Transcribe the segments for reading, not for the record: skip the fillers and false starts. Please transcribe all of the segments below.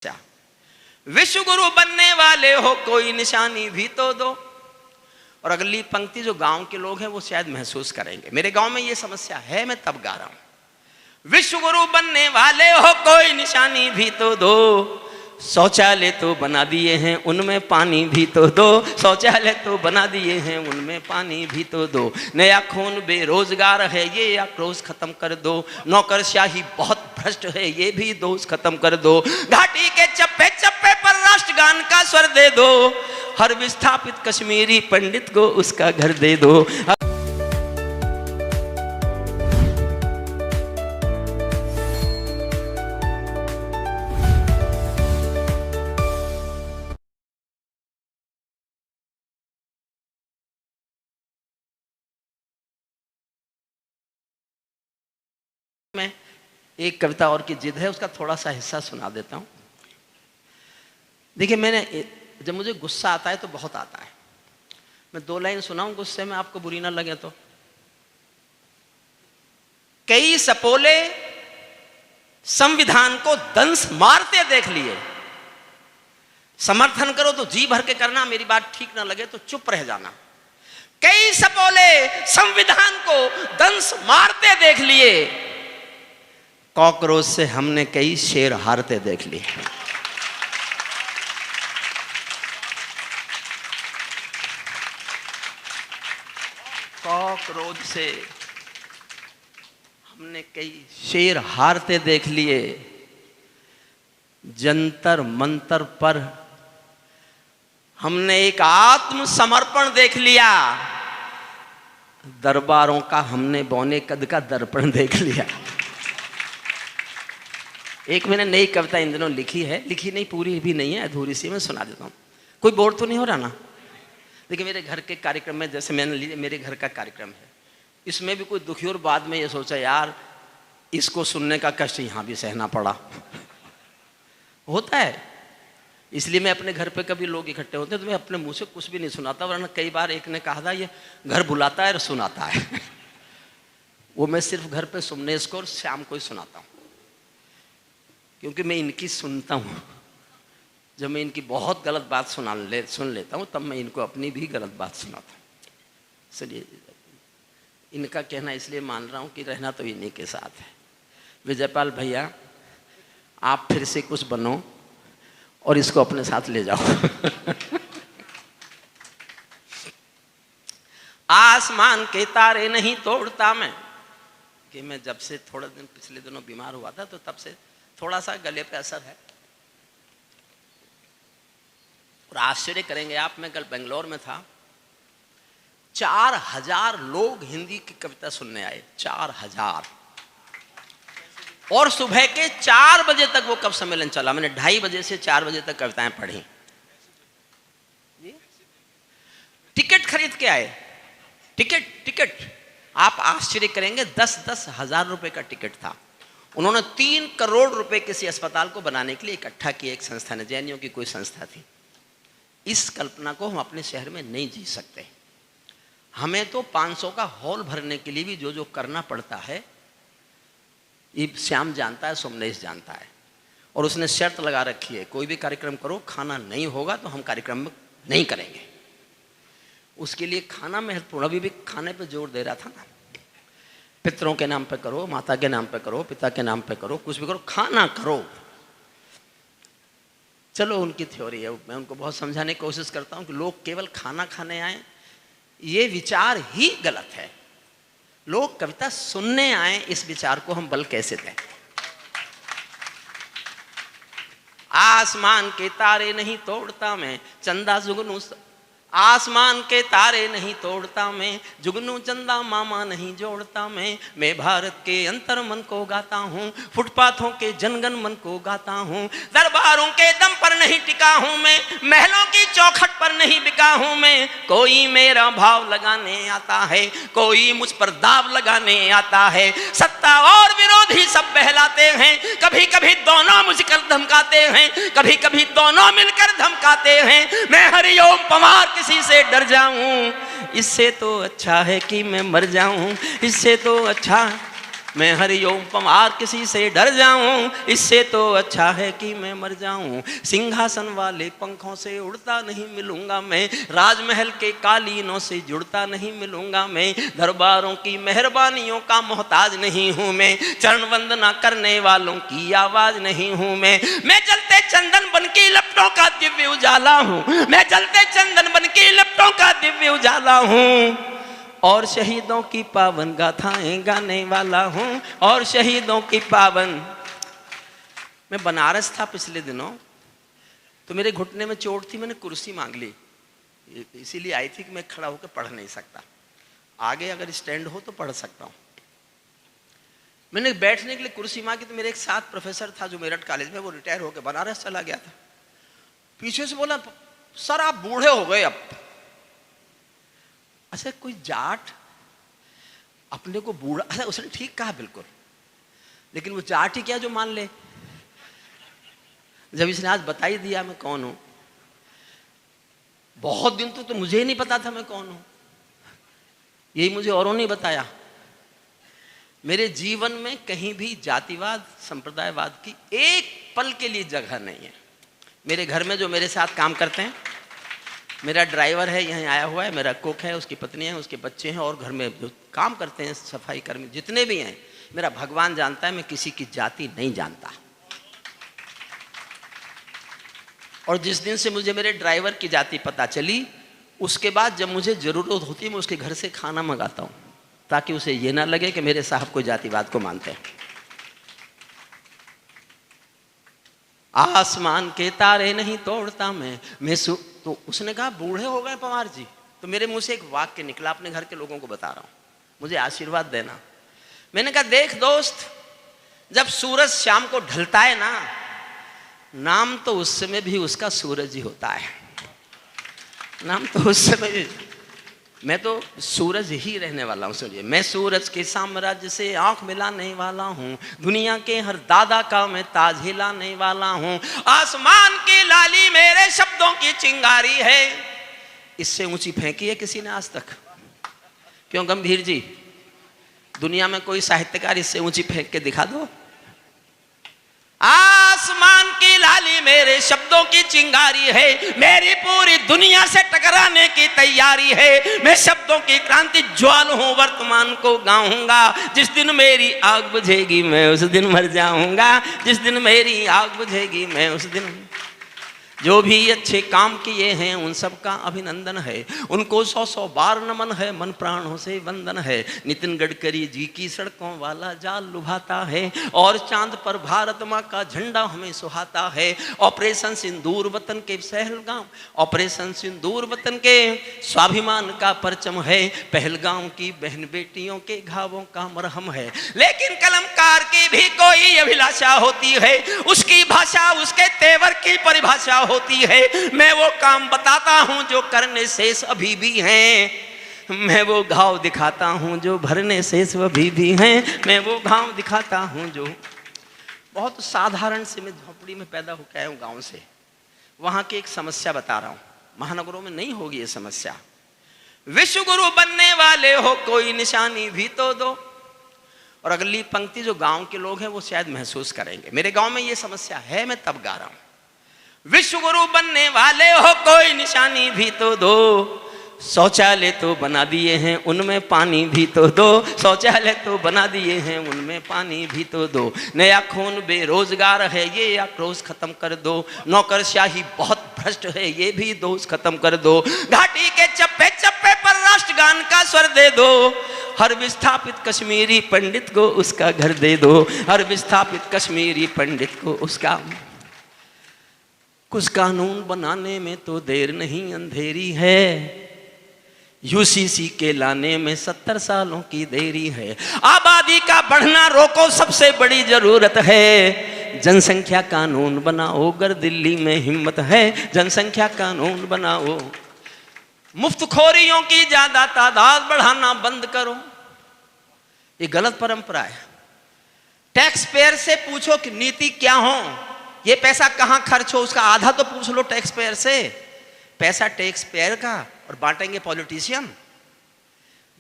विश्व गुरु बनने वाले हो कोई निशानी भी तो दो। और अगली पंक्ति जो गांव के लोग हैं वो शायद महसूस करेंगे, मेरे गांव में ये समस्या है, मैं तब गा रहा हूं। विश्व गुरु बनने वाले हो कोई निशानी भी तो दो, शौचालय तो बना दिए हैं उनमें पानी भी तो दो, शौचालय तो बना दिए हैं उनमें पानी भी तो दो। नया खून बेरोजगार है ये आक्रोश खत्म कर दो, नौकरशाही बहुत भ्रष्ट है ये भी दोष खत्म कर दो। घाटी के चप्पे चप्पे पर राष्ट्रगान का स्वर दे दो, हर विस्थापित कश्मीरी पंडित को उसका घर दे दो। मैं एक कविता और की जिद है, उसका थोड़ा सा हिस्सा सुना देता हूं। देखिए, मैंने जब मुझे गुस्सा आता है तो बहुत आता है, मैं दो लाइन सुनाऊं गुस्से में, आपको बुरी ना लगे तो। कई सपोले संविधान को दंश मारते देख लिए, समर्थन करो तो जी भर के करना, मेरी बात ठीक ना लगे तो चुप रह जाना। कई सपोले संविधान को दंश मारते देख लिए, कॉकरोच से हमने कई शेर हारते देख लिए। कॉकरोच से हमने कई शेर हारते देख लिए, जंतर मंतर पर हमने एक आत्मसमर्पण देख लिया, दरबारों का हमने बौने कद का दर्पण देख लिया। एक मैंने नई कविता इन दिनों लिखी है, लिखी नहीं, पूरी भी नहीं है, अधूरी सी, मैं सुना देता हूँ। कोई बोर तो नहीं हो रहा ना? देखिए, मेरे घर के कार्यक्रम में, जैसे मैंने मेरे घर का कार्यक्रम है, इसमें भी कोई दुखी और बाद में ये सोचा यार इसको सुनने का कष्ट यहाँ भी सहना पड़ा होता है। इसलिए मैं अपने घर पे कभी लोग इकट्ठे होते हैं तो मैं अपने मुंह से कुछ भी नहीं सुनाता, वरना कई बार एक ने कहा था ये घर बुलाता है और सुनाता है वो मैं सिर्फ घर पे सुमनेश को और श्याम को ही सुनाता हूँ, क्योंकि मैं इनकी सुनता हूँ। जब मैं इनकी बहुत गलत बात सुन लेता हूँ तब मैं इनको अपनी भी गलत बात सुनाता हूँ। इसलिए इनका कहना इसलिए मान रहा हूँ कि रहना तो इन्हीं के साथ है। विजयपाल भैया, आप फिर से कुछ बनो और इसको अपने साथ ले जाओ आसमान के तारे नहीं तोड़ता मैं, कि मैं जब से थोड़ा दिन पिछले दिनों बीमार हुआ था तो तब से थोड़ा सा गले पे असर है। और आश्चर्य करेंगे आप, मैं कल बेंगलोर में था, 4000 लोग हिंदी की कविता सुनने आए, 4000। और सुबह के 4 बजे तक वो कवि सम्मेलन चला, मैंने 2:30 बजे से 4 बजे तक कविताएं पढ़ी। टिकट खरीद के आए, टिकट आप आश्चर्य करेंगे, 10-10 हजार रुपए का टिकट था। उन्होंने 3 करोड़ रुपए किसी अस्पताल को बनाने के लिए इकट्ठा किया, एक संस्था ने, जैनियों की कोई संस्था थी। इस कल्पना को हम अपने शहर में नहीं जी सकते। हमें तो 500 का हॉल भरने के लिए भी जो जो करना पड़ता है, ये श्याम जानता है, सोमनेश जानता है। और उसने शर्त लगा रखी है, कोई भी कार्यक्रम करो, खाना नहीं होगा तो हम कार्यक्रम नहीं करेंगे। उसके लिए खाना महत्वपूर्ण, अभी भी खाने पे जोर दे रहा था ना। पितरों के नाम पे करो, माता के नाम पे करो, पिता के नाम पे करो, कुछ भी करो, खाना करो। चलो उनकी थ्योरी है, मैं उनको बहुत समझाने की कोशिश करता हूँ कि लोग केवल खाना खाने आए, ये विचार ही गलत है। लोग कविता सुनने आए, इस विचार को हम बल कैसे दें? आसमान के तारे नहीं तोड़ता मैं, चंदा जुगनू, आसमान के तारे नहीं तोड़ता मैं, जुगनू चंदा मामा नहीं जोड़ता मैं भारत के अंतर मन को गाता हूँ, फुटपाथों के जनगण मन को गाता हूँ, दरबारों के दम पर नहीं टिका हूँ मैं, महलों की चौखट पर नहीं बिका हूँ मैं। कोई मेरा भाव लगाने आता है, कोई मुझ पर दाव लगाने आता है, सत्ता और विरोधी सब बहलाते हैं, कभी कभी दोनों मुझकर धमकाते हैं, कभी कभी दोनों मिलकर धमकाते हैं। मैं हरिओम पवार किसी से डर जाऊं, इससे तो अच्छा है कि मैं मर जाऊं, इससे तो अच्छा मैं हरिओम पवार किसी से डर जाऊं, इससे तो अच्छा है कि मैं मर जाऊं। सिंहासन वाले पंखों से उड़ता नहीं मिलूंगा मैं, राजमहल के कालीनों से जुड़ता नहीं मिलूंगा मैं, दरबारों की मेहरबानियों का मोहताज नहीं हूं मैं, चरण वंदना करने वालों की आवाज नहीं हूं मैं जलते चंदन बन के लपटों का दिव्य उजाला हूं, मैं जलते चंदन बन के लपटों का दिव्य उजाला हूं, और शहीदों की पावन गाथाएं गाने वाला हूं, और शहीदों की पावन। मैं बनारस था पिछले दिनों, तो मेरे घुटने में चोट थी, मैंने कुर्सी मांग ली, इसीलिए आई थी कि मैं खड़ा होकर पढ़ नहीं सकता, आगे अगर स्टैंड हो तो पढ़ सकता हूं। मैंने बैठने के लिए कुर्सी मांगी, तो मेरे एक साथ प्रोफेसर था जो मेरठ कॉलेज में, वो रिटायर होकर बनारस चला गया था, पीछे से बोला, सर आप बूढ़े हो गए अब। अच्छा, कोई जाट अपने को बूढ़ा, अच्छा उसने ठीक कहा बिल्कुल, लेकिन वो जाट ही क्या जो मान ले। जब इसने आज बता ही दिया मैं कौन हूं, बहुत दिन तो मुझे ही नहीं पता था मैं कौन हूं, यही मुझे औरों ने बताया। मेरे जीवन में कहीं भी जातिवाद संप्रदायवाद की एक पल के लिए जगह नहीं है। मेरे घर में जो मेरे साथ काम करते हैं, मेरा ड्राइवर है यहाँ आया हुआ है, मेरा कुक है, उसकी पत्नी है, उसके बच्चे हैं, और घर में जो काम करते हैं सफाई कर्मी जितने भी हैं, मेरा भगवान जानता है, मैं किसी की जाति नहीं जानता। और जिस दिन से मुझे मेरे ड्राइवर की जाति पता चली, उसके बाद जब मुझे जरूरत होती है मैं उसके घर से खाना मंगाता हूँ, ताकि उसे ये ना लगे कि मेरे साहब को जातिवाद को मानते हैं। आसमान के तारे नहीं तोड़ता मैं तो उसने कहा बूढ़े हो गए पवार जी, तो मेरे मुंह से एक वाक्य निकला, अपने घर के लोगों को बता रहा हूं, मुझे आशीर्वाद देना। मैंने कहा देख दोस्त, जब सूरज शाम को ढलता है ना, नाम तो उस समय भी उसका सूरज ही होता है, नाम तो उस समय भी, मैं तो सूरज ही रहने वाला हूँ। सुनिए, मैं सूरज के साम्राज्य से आंख मिलाने वाला हूँ, दुनिया के हर दादा का मैं ताज हिलाने वाला हूँ, आसमान की लाली मेरे शब्दों की चिंगारी है। इससे ऊंची फेंकी है किसी ने आज तक? क्यों गंभीर जी, दुनिया में कोई साहित्यकार इससे ऊंची फेंक के दिखा दो। आसमान की लाली मेरे शब्दों की चिंगारी है, मेरी पूरी दुनिया से टकराने की तैयारी है, मैं शब्दों की क्रांति ज्वाल हूं, वर्तमान को गाऊंगा, जिस दिन मेरी आग बुझेगी मैं उस दिन मर जाऊंगा, जिस दिन मेरी आग बुझेगी मैं उस दिन। जो भी अच्छे काम किए हैं उन सब का अभिनंदन है, उनको 100 बार नमन है, मन प्राणों से वंदन है। नितिन गडकरी जी की सड़कों वाला जाल लुभाता है, और चांद पर भारत माँ का झंडा हमें सुहाता है। ऑपरेशन सिंदूर वतन के पहलगाम, ऑपरेशन सिंदूर वतन के स्वाभिमान का परचम है, पहलगाम की बहन बेटियों के घावों का मरहम है। लेकिन कलमकार की भी कोई अभिलाषा होती है, उसकी भाषा उसके तेवर की परिभाषा होती है। मैं वो काम बताता हूं जो करने शेष अभी भी हैं, मैं वो घाव दिखाता हूं जो भरने शेष अभी भी हैं, मैं वो घाव दिखाता हूं जो। बहुत साधारण से, मैं झोपड़ी में पैदा होकर आया हूं गांव से, वहां की एक समस्या बता रहा हूं, महानगरों में नहीं होगी ये समस्या। विश्व गुरु बनने वाले हो कोई निशानी भी तो दो। और अगली पंक्ति जो गांव के लोग हैं वो शायद महसूस करेंगे, मेरे गांव में ये समस्या है, मैं तब गा रहा हूं। विश्व गुरु बनने वाले हो कोई निशानी भी तो दो, शौचालय तो बना दिए हैं उनमें पानी भी तो दो, शौचालय तो बना दिए हैं उनमें पानी भी तो दो। नया खून बेरोजगार है ये आक्रोश खत्म कर दो, नौकरशाही बहुत भ्रष्ट है ये भी दोष खत्म कर दो। घाटी के चप्पे चप्पे पर राष्ट्रगान का स्वर दे दो, हर विस्थापित कश्मीरी पंडित को उसका घर दे दो, हर विस्थापित कश्मीरी पंडित को उसका। कुछ कानून बनाने में तो देर नहीं अंधेरी है, यूसीसी के लाने में 70 सालों की देरी है। आबादी का बढ़ना रोको सबसे बड़ी जरूरत है, जनसंख्या कानून बनाओ अगर दिल्ली में हिम्मत है, जनसंख्या कानून बनाओ। मुफ्तखोरियों की ज्यादा तादाद बढ़ाना बंद करो, ये गलत परंपरा है। टैक्स पेयर से पूछो कि नीति क्या हो, ये पैसा कहां खर्च हो, उसका आधा तो पूछ लो टैक्स पेयर से। पैसा टैक्स पेयर का और बांटेंगे पॉलिटिशियन।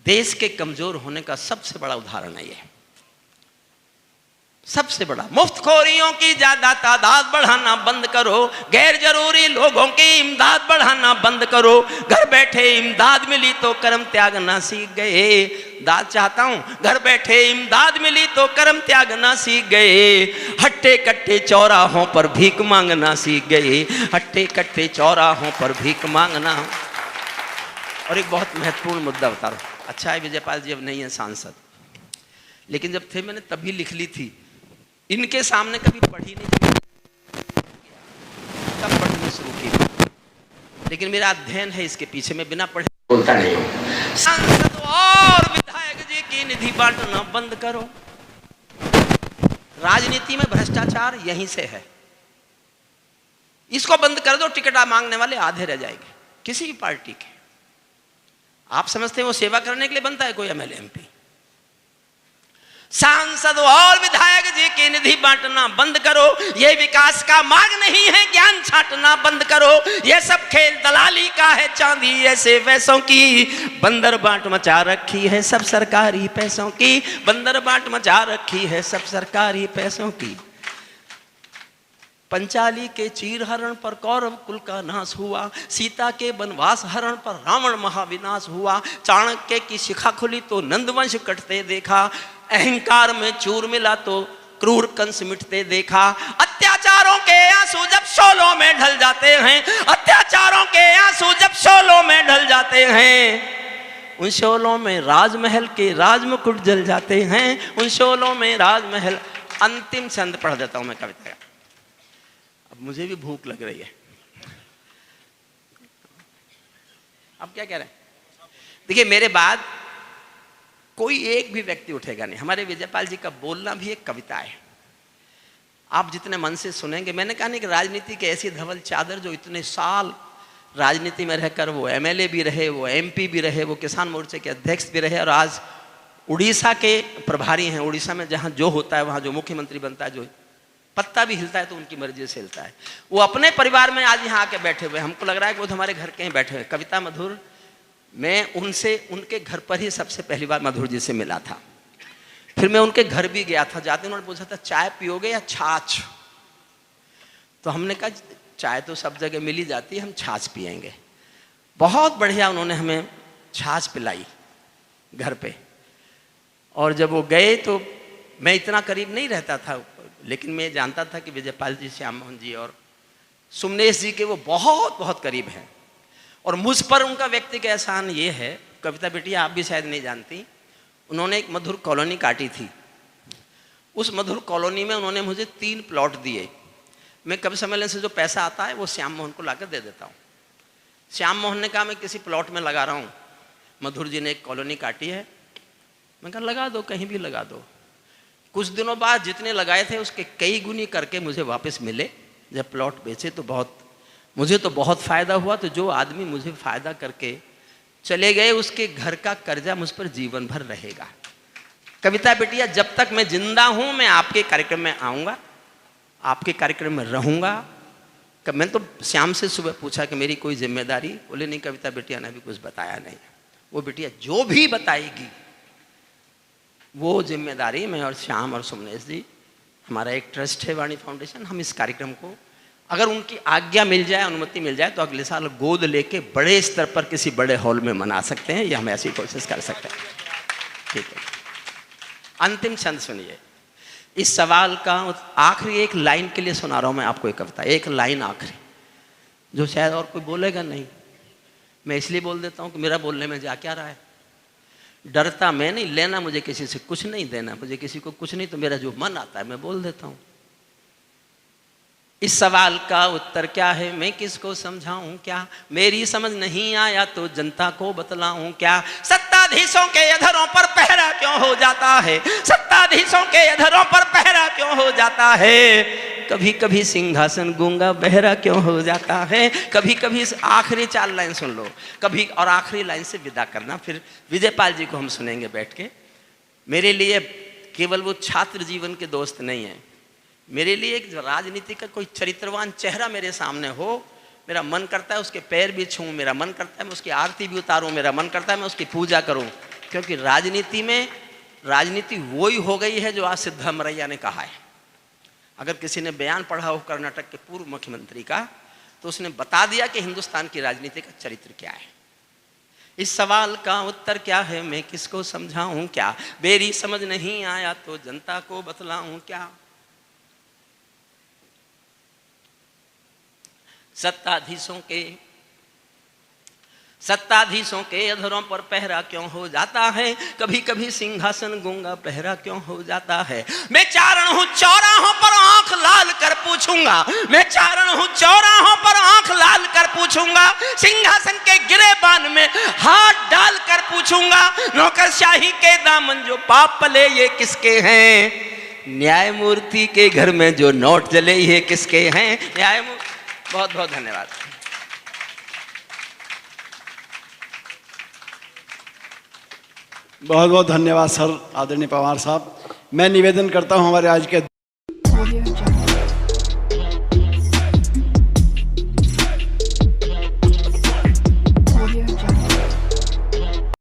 देश के कमजोर होने का सबसे बड़ा उदाहरण है ये। सबसे बड़ा। मुफ्तखोरियों की ज्यादा तादाद बढ़ाना बंद करो, गैर जरूरी लोगों की इमदाद बढ़ाना बंद करो। घर बैठे इमदाद मिली तो कर्म त्यागना सीख गए। दाद चाहता हूं, घर बैठे इमदाद मिली तो कर्म त्यागना सीख गए। हट्टे कट्टे चौराहों पर भीख मांगना सीख गए। हट्टे कट्टे चौराहों पर भीख मांगना। और एक बहुत महत्वपूर्ण मुद्दा बता रहा हूं। अच्छा है विजयपाल जी अब नहीं है सांसद, लेकिन जब थे मैंने तभी लिख ली थी। इनके सामने कभी पढ़ी नहीं थी, तब पढ़नी शुरू की, लेकिन मेरा अध्ययन है इसके पीछे, मैं बिना पढ़े बोलता नहीं हूं। सांसद और विधायक जी की निधि बांटना बंद करो। राजनीति में भ्रष्टाचार यहीं से है, इसको बंद कर दो। टिकट मांगने वाले आधे रह जाएंगे किसी भी पार्टी के। आप समझते हैं वो सेवा करने के लिए बनता है कोई एमएलए एमपी? सांसद और विधायक जी की निधि बांटना बंद करो। ये विकास का मार्ग नहीं है, ज्ञान छांटना बंद करो। ये सब खेल दलाली का है, चांदी ऐसे वैसों की। बंदर बाट मचा रखी है सब सरकारी पैसों की। बंदर बाट मचा रखी है सब सरकारी पैसों की। पंचाली के चीर हरण पर कौरव कुल का नाश हुआ। सीता के वनवास हरण पर रावण महाविनाश हुआ। चाणक्य की शिखा खुली तो नंदवंश कटते देखा। अहंकार में चूर मिला तो क्रूर कंस मिटते देखा। अत्याचारों के आंसू जब शोलों में ढल जाते हैं, अत्याचारों के आंसू जब शोलों में ढल जाते हैं, उन शोलों में राजमहल के राजमुकुट जल जाते हैं। उन शोलों में राजमहल। अंतिम छंद पढ़ देता हूं मैं कविता का, अब मुझे भी भूख लग रही है। अब क्या कह रहे हैं? देखिए मेरे बाद कोई एक भी व्यक्ति उठेगा नहीं। हमारे विजयपाल जी का बोलना भी एक कविता है। आप जितने मन से सुनेंगे, मैंने कहा नहीं कि राजनीति की ऐसी धवल चादर जो इतने साल राजनीति में रहकर वो एमएलए भी रहे, वो एमपी भी रहे, वो किसान मोर्चे के अध्यक्ष भी रहे और आज उड़ीसा के प्रभारी हैं। उड़ीसा में जहाँ जो होता है वहाँ जो मुख्यमंत्री बनता है, जो पत्ता भी हिलता है तो उनकी मर्जी से हिलता है। वो अपने परिवार में आज यहाँ आके बैठे हुए, हमको लग रहा है कि वो तो हमारे घर के ही बैठे हुए। कविता मधुर, मैं उनसे उनके घर पर ही सबसे पहली बार मधुर जी से मिला था। फिर मैं उनके घर भी गया था। जाते उन्होंने पूछा था चाय पियोगे या छाछ? तो हमने कहा चाय तो सब जगह मिल ही जाती है, हम छाछ पिएंगे। बहुत बढ़िया उन्होंने हमें छाछ पिलाई घर पे। और जब वो गए तो मैं इतना करीब नहीं रहता था, लेकिन मैं जानता था कि विजयपाल जी, श्याम मोहन जी और सुमनेश जी के वो बहुत बहुत करीब हैं। और मुझ पर उनका व्यक्तिगत एहसान ये है, कविता बेटिया आप भी शायद नहीं जानती, उन्होंने एक मधुर कॉलोनी काटी थी। उस मधुर कॉलोनी में उन्होंने मुझे 3 प्लॉट दिए। मैं कभी सम्मेलन से जो पैसा आता है वो श्याम मोहन को लाकर दे देता हूँ। श्याम मोहन ने कहा मैं किसी प्लॉट में लगा रहा हूँ, मधुर जी ने एक कॉलोनी काटी है। मैं कहा लगा दो, कहीं भी लगा दो। कुछ दिनों बाद जितने लगाए थे उसके कई गुनी करके मुझे वापस मिले। जब प्लॉट बेचे तो मुझे तो बहुत फ़ायदा हुआ। तो जो आदमी मुझे फ़ायदा करके चले गए उसके घर का कर्जा मुझ पर जीवन भर रहेगा। कविता बेटिया जब तक मैं जिंदा हूँ मैं आपके कार्यक्रम में आऊँगा, आपके कार्यक्रम में रहूँगा। मैंने तो श्याम से सुबह पूछा कि मेरी कोई जिम्मेदारी, बोले नहीं कविता बेटिया ने अभी कुछ बताया नहीं। वो बेटिया जो भी बताएगी वो जिम्मेदारी मैं और श्याम और सुमनेश जी, हमारा एक ट्रस्ट है वाणी फाउंडेशन, हम इस कार्यक्रम को अगर उनकी आज्ञा मिल जाए, अनुमति मिल जाए तो अगले साल गोद लेके बड़े स्तर पर किसी बड़े हॉल में मना सकते हैं, या हम ऐसी कोशिश कर सकते हैं। ठीक है, अंतिम छंद सुनिए। इस सवाल का आखिरी एक लाइन के लिए सुना रहा हूं मैं आपको एक कविता, एक लाइन आखिरी, जो शायद और कोई बोलेगा नहीं। मैं इसलिए बोल देता हूं कि मेरा बोलने में जा क्या रहा है। डरता मैं नहीं, लेना मुझे किसी से कुछ नहीं, देना मुझे किसी को कुछ नहीं, तो मेरा जो मन आता है मैं बोल देता हूं। इस सवाल का उत्तर क्या है, मैं किसको समझाऊं क्या, मेरी समझ नहीं आया तो जनता को बतलाऊं क्या। सत्ताधीशों के अधरों पर पहरा क्यों हो जाता है, सत्ताधीशों के अधरों पर पहरा क्यों हो जाता है। कभी कभी सिंहासन गूंगा बहरा क्यों हो जाता है। कभी कभी आखिरी 4 लाइन सुन लो कभी, और आखिरी लाइन से विदा करना, फिर विजयपाल जी को हम सुनेंगे बैठ के। मेरे लिए केवल वो छात्र जीवन के दोस्त नहीं है, मेरे लिए एक राजनीति का कोई चरित्रवान चेहरा मेरे सामने हो, मेरा मन करता है उसके पैर भी छूऊं, मेरा मन करता है मैं उसकी आरती भी उतारूं, मेरा मन करता है मैं उसकी पूजा करूं। क्योंकि राजनीति में राजनीति वो ही हो गई है जो आज सिद्धामरैया ने कहा है। अगर किसी ने बयान पढ़ा हो कर्नाटक के पूर्व मुख्यमंत्री का, तो उसने बता दिया कि हिंदुस्तान की राजनीति का चरित्र क्या है। इस सवाल का उत्तर क्या है, मैं किसको समझाऊं क्या, मेरी समझ नहीं आया तो जनता को बतलाऊं क्या। सत्ताधीशों के अधरों पर पहरा क्यों हो जाता है, कभी कभी सिंहासन गूंगा पहरा क्यों हो जाता है। मैं चारण हूं चौराहों पर आंख लाल कर पूछूंगा, मैं चारण हूं चौराहों पर आंख लाल कर पूछूंगा, सिंहासन के गिरेबान में हाथ डाल कर पूछूंगा, नौकरशाही के दामन जो पाप पले ये किसके हैं, न्यायमूर्ति के घर में जो नोट जले ये किसके हैं। न्यायमूर्ति, बहुत बहुत धन्यवाद। बहुत बहुत धन्यवाद सर, आदरणीय पवार साहब। मैं निवेदन करता हूं हमारे आज के